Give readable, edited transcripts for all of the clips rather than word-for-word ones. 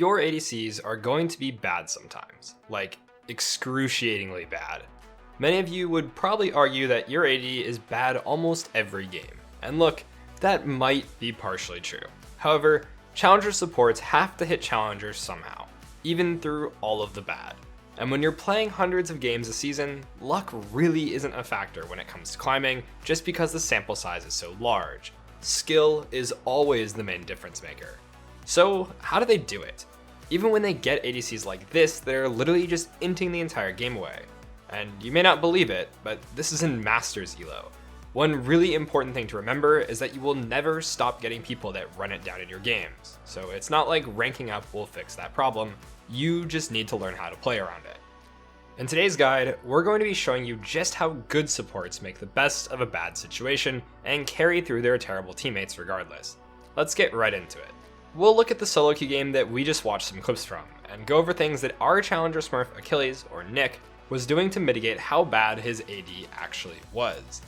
Your ADCs are going to be bad sometimes, like excruciatingly bad. Many of you would probably argue that your AD is bad almost every game, and look, that might be partially true. However, challenger supports have to hit challengers somehow, even through all of the bad. And when you're playing hundreds of games a season, luck really isn't a factor when it comes to climbing, just because the sample size is so large. Skill is always the main difference maker. So how do they do it? Even when they get ADCs like this, they're literally just inting the entire game away. And you may not believe it, but this is in Masters Elo. One really important thing to remember is that you will never stop getting people that run it down in your games. So it's not like ranking up will fix that problem, you just need to learn how to play around it. In today's guide, we're going to be showing you just how good supports make the best of a bad situation and carry through their terrible teammates regardless. Let's get right into it. We'll look at the solo queue game that we just watched some clips from, and go over things that our challenger smurf Achilles, or Nick, was doing to mitigate how bad his AD actually was.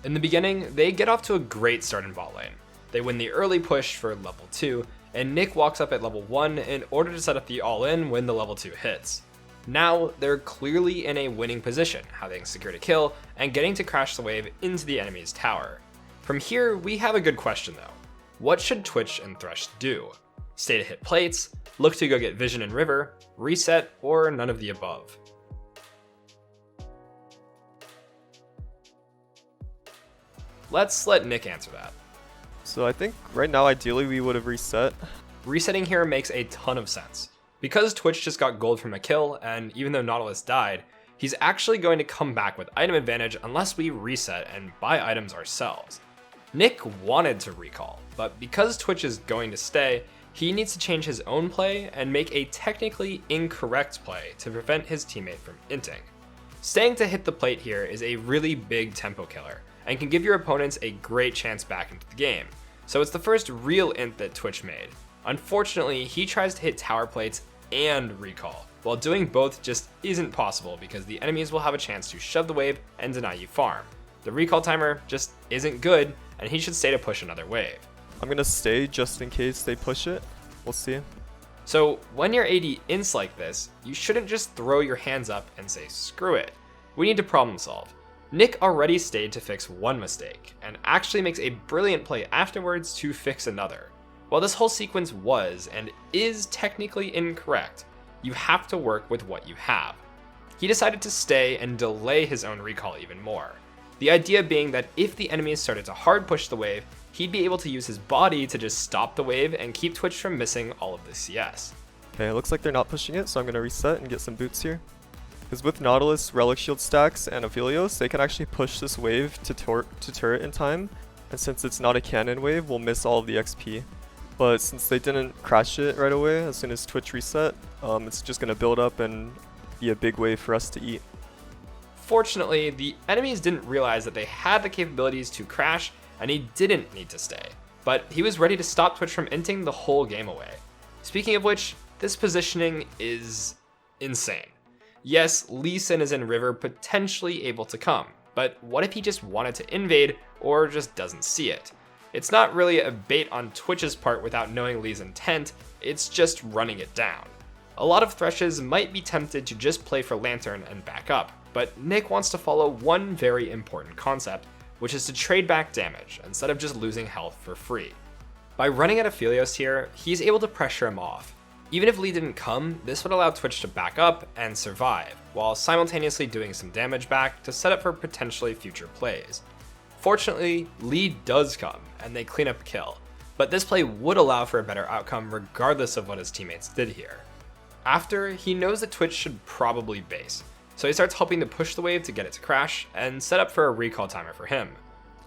In the beginning, they get off to a great start in bot lane. They win the early push for level 2, and Nick walks up at level 1 in order to set up the all-in when the level 2 hits. Now, they're clearly in a winning position, having secured a kill and getting to crash the wave into the enemy's tower. From here, we have a good question though. What should Twitch and Thresh do? Stay to hit plates, look to go get vision and river, reset, or none of the above? Let's let Nick answer that. So I think right now, ideally, we would have reset. Resetting here makes a ton of sense. Because Twitch just got gold from a kill, and even though Nautilus died, he's actually going to come back with item advantage unless we reset and buy items ourselves. Nick wanted to recall, but because Twitch is going to stay, he needs to change his own play and make a technically incorrect play to prevent his teammate from inting. Staying to hit the plate here is a really big tempo killer, and can give your opponents a great chance back into the game. So it's the first real int that Twitch made. Unfortunately, he tries to hit tower plates and recall. While doing both just isn't possible because the enemies will have a chance to shove the wave and deny you farm. The recall timer just isn't good, and he should stay to push another wave. I'm gonna stay just in case they push it. We'll see. So when your AD ints like this, you shouldn't just throw your hands up and say screw it. We need to problem solve. Nick already stayed to fix one mistake, and actually makes a brilliant play afterwards to fix another. While this whole sequence was and is technically incorrect, you have to work with what you have. He decided to stay and delay his own recall even more. The idea being that if the enemies started to hard push the wave, he'd be able to use his body to just stop the wave and keep Twitch from missing all of the CS. Okay, it looks like they're not pushing it, so I'm gonna reset and get some boots here. Because with Nautilus, Relic Shield stacks, and Aphelios, they can actually push this wave to turret in time, and since it's not a cannon wave, we'll miss all of the XP. But since they didn't crash it right away as soon as Twitch reset, it's just going to build up and be a big wave for us to eat. Fortunately, the enemies didn't realize that they had the capabilities to crash, and he didn't need to stay. But he was ready to stop Twitch from inting the whole game away. Speaking of which, this positioning is insane. Yes, Lee Sin is in river, potentially able to come, but what if he just wanted to invade or just doesn't see it? It's not really a bait on Twitch's part without knowing Lee's intent, it's just running it down. A lot of Threshes might be tempted to just play for Lantern and back up, but Nick wants to follow one very important concept, which is to trade back damage instead of just losing health for free. By running at Aphelios here, he's able to pressure him off. Even if Lee didn't come, this would allow Twitch to back up and survive, while simultaneously doing some damage back to set up for potentially future plays. Fortunately, Lee does come, and they clean up a kill, but this play would allow for a better outcome regardless of what his teammates did here. After, he knows that Twitch should probably base, so he starts hoping to push the wave to get it to crash, and set up for a recall timer for him.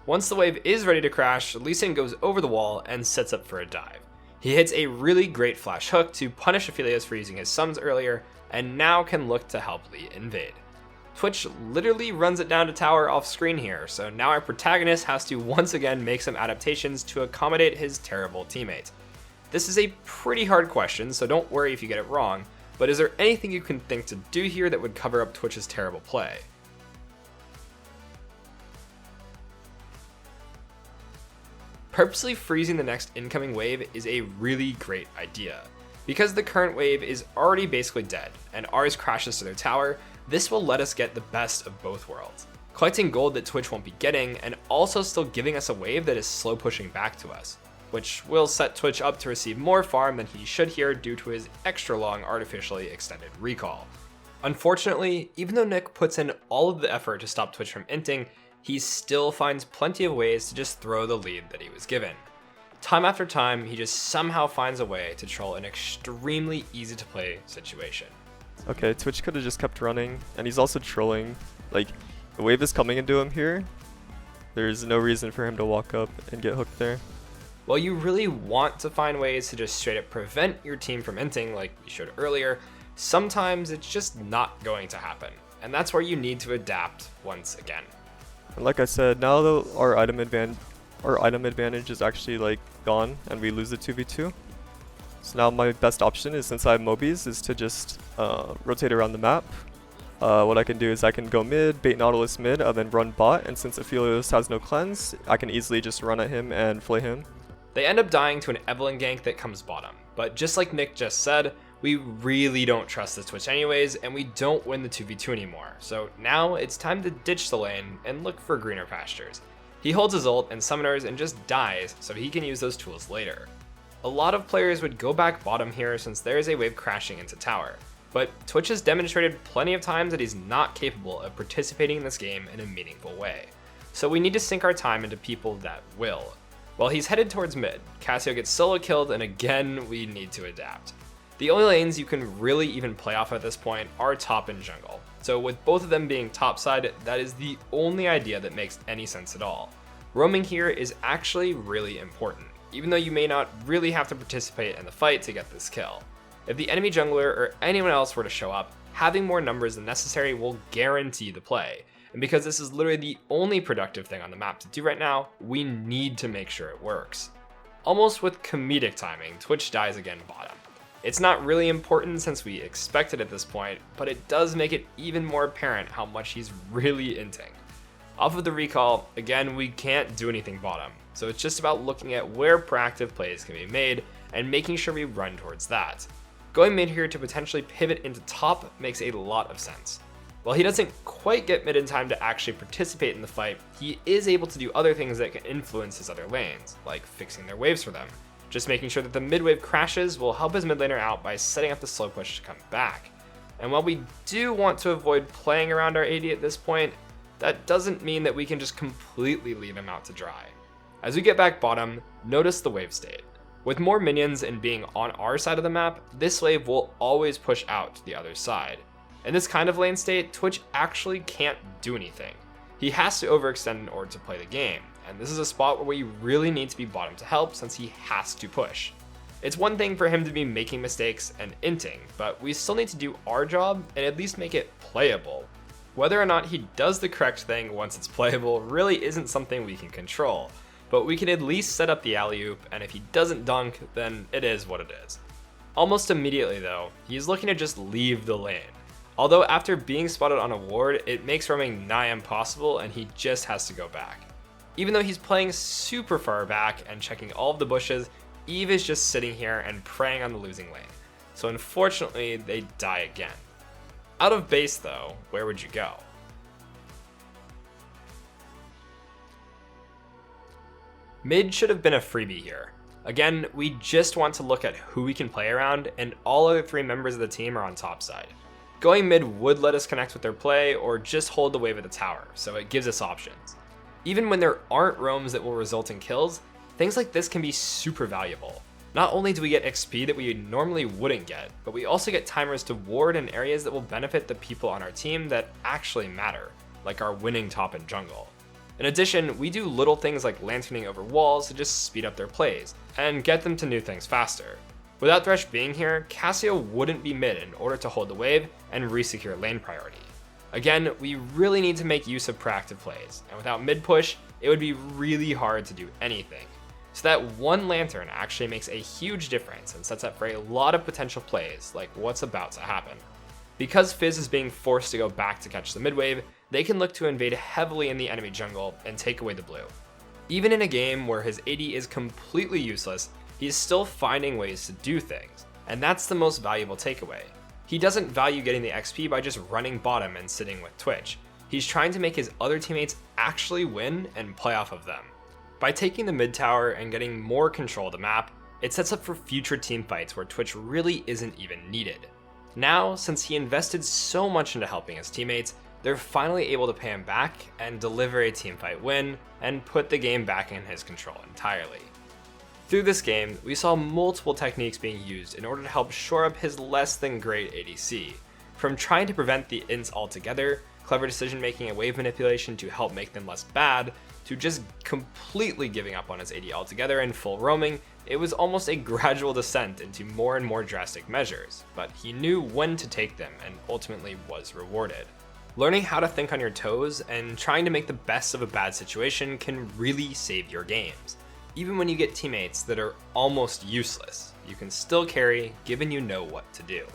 Once the wave is ready to crash, Lee Sin goes over the wall and sets up for a dive. He hits a really great flash hook to punish Aphelios for using his sums earlier, and now can look to help Lee invade. Twitch literally runs it down to tower off screen here, so now our protagonist has to once again make some adaptations to accommodate his terrible teammate. This is a pretty hard question, so don't worry if you get it wrong, but is there anything you can think to do here that would cover up Twitch's terrible play? Purposely freezing the next incoming wave is a really great idea. Because the current wave is already basically dead, and ours crashes to their tower, this will let us get the best of both worlds. Collecting gold that Twitch won't be getting, and also still giving us a wave that is slow pushing back to us, which will set Twitch up to receive more farm than he should here due to his extra long artificially extended recall. Unfortunately, even though Nick puts in all of the effort to stop Twitch from inting, he still finds plenty of ways to just throw the lead that he was given. Time after time, he just somehow finds a way to troll an extremely easy to play situation. Okay, Twitch could have just kept running, and he's also trolling. Like, the wave is coming into him here. There's no reason for him to walk up and get hooked there. While you really want to find ways to just straight up prevent your team from inting like we showed earlier, sometimes it's just not going to happen, and that's where you need to adapt once again. And like I said, now that our item advantage is actually like gone and we lose the 2v2. So now my best option is, since I have Mobies, is to just rotate around the map. What I can do is I can go mid, bait Nautilus mid, and then run bot, and since Aphelios has no cleanse, I can easily just run at him and flay him. They end up dying to an Evelyn gank that comes bottom, but just like Nick just said, we really don't trust this Twitch anyways, and we don't win the 2v2 anymore, so now it's time to ditch the lane and look for greener pastures. He holds his ult and summoners and just dies so he can use those tools later. A lot of players would go back bottom here since there is a wave crashing into tower, but Twitch has demonstrated plenty of times that he's not capable of participating in this game in a meaningful way, so we need to sink our time into people that will. While he's headed towards mid, Cassio gets solo killed, and again we need to adapt. The only lanes you can really even play off at this point are top and jungle, so with both of them being topside, that is the only idea that makes any sense at all. Roaming here is actually really important, even though you may not really have to participate in the fight to get this kill. If the enemy jungler or anyone else were to show up, having more numbers than necessary will guarantee the play, and because this is literally the only productive thing on the map to do right now, we need to make sure it works. Almost with comedic timing, Twitch dies again bottom. It's not really important since we expect it at this point, but it does make it even more apparent how much he's really inting. Off of the recall, again, we can't do anything bottom, so it's just about looking at where proactive plays can be made and making sure we run towards that. Going mid here to potentially pivot into top makes a lot of sense. While he doesn't quite get mid in time to actually participate in the fight, he is able to do other things that can influence his other lanes, like fixing their waves for them. Just making sure that the mid wave crashes will help his mid laner out by setting up the slow push to come back. And while we do want to avoid playing around our AD at this point, that doesn't mean that we can just completely leave him out to dry. As we get back bottom, notice the wave state. With more minions and being on our side of the map, this wave will always push out to the other side. In this kind of lane state, Twitch actually can't do anything. He has to overextend in order to play the game, and this is a spot where we really need to be bottom to help since he has to push. It's one thing for him to be making mistakes and inting, but we still need to do our job and at least make it playable. Whether or not he does the correct thing once it's playable really isn't something we can control, but we can at least set up the alley-oop, and if he doesn't dunk, then it is what it is. Almost immediately though, he's looking to just leave the lane. Although after being spotted on a ward, it makes roaming nigh impossible and he just has to go back. Even though he's playing super far back and checking all of the bushes, Eve is just sitting here and preying on the losing lane. So unfortunately, they die again. Out of base though, where would you go? Mid should have been a freebie here. Again, we just want to look at who we can play around, and all other three members of the team are on top side. Going mid would let us connect with their play or just hold the wave at the tower, so it gives us options. Even when there aren't roams that will result in kills, things like this can be super valuable. Not only do we get XP that we normally wouldn't get, but we also get timers to ward in areas that will benefit the people on our team that actually matter, like our winning top and jungle. In addition, we do little things like lanterning over walls to just speed up their plays, and get them to new things faster. Without Thresh being here, Cassio wouldn't be mid in order to hold the wave and re-secure lane priority. Again, we really need to make use of proactive plays, and without mid push, it would be really hard to do anything. So that one lantern actually makes a huge difference and sets up for a lot of potential plays like what's about to happen. Because Fizz is being forced to go back to catch the mid wave, they can look to invade heavily in the enemy jungle and take away the blue. Even in a game where his AD is completely useless, he is still finding ways to do things. and that's the most valuable takeaway. He doesn't value getting the XP by just running bottom and sitting with Twitch. He's trying to make his other teammates actually win and play off of them. By taking the mid tower and getting more control of the map, it sets up for future team fights where Twitch really isn't even needed. Now, since he invested so much into helping his teammates, they're finally able to pay him back and deliver a teamfight win and put the game back in his control entirely. Through this game, we saw multiple techniques being used in order to help shore up his less than great ADC. From trying to prevent the ints altogether, clever decision making and wave manipulation to help make them less bad, to just completely giving up on his AD altogether and full roaming, it was almost a gradual descent into more and more drastic measures, but he knew when to take them and ultimately was rewarded. Learning how to think on your toes and trying to make the best of a bad situation can really save your games. Even when you get teammates that are almost useless, you can still carry given you know what to do.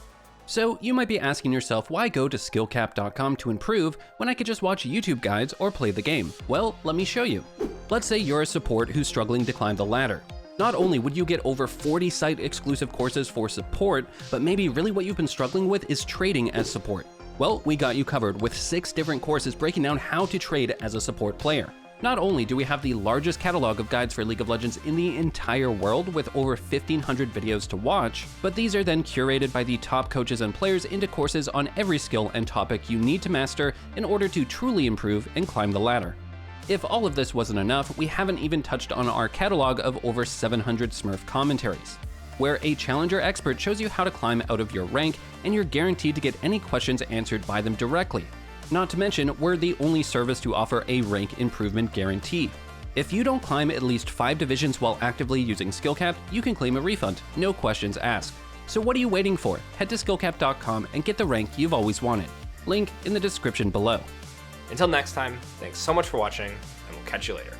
So you might be asking yourself, why go to SkillCapped.com to improve when I could just watch YouTube guides or play the game? Well, let me show you. Let's say you're a support who's struggling to climb the ladder. Not only would you get over 40 site-exclusive courses for support, but maybe really what you've been struggling with is trading as support. Well, we got you covered with 6 different courses breaking down how to trade as a support player. Not only do we have the largest catalog of guides for League of Legends in the entire world with over 1,500 videos to watch, but these are then curated by the top coaches and players into courses on every skill and topic you need to master in order to truly improve and climb the ladder. If all of this wasn't enough, we haven't even touched on our catalog of over 700 Smurf commentaries, where a challenger expert shows you how to climb out of your rank and you're guaranteed to get any questions answered by them directly. Not to mention, we're the only service to offer a rank improvement guarantee. If you don't climb at least 5 divisions while actively using SkillCapped, you can claim a refund, no questions asked. So what are you waiting for? Head to SkillCapped.com and get the rank you've always wanted. Link in the description below. Until next time, thanks so much for watching, and we'll catch you later.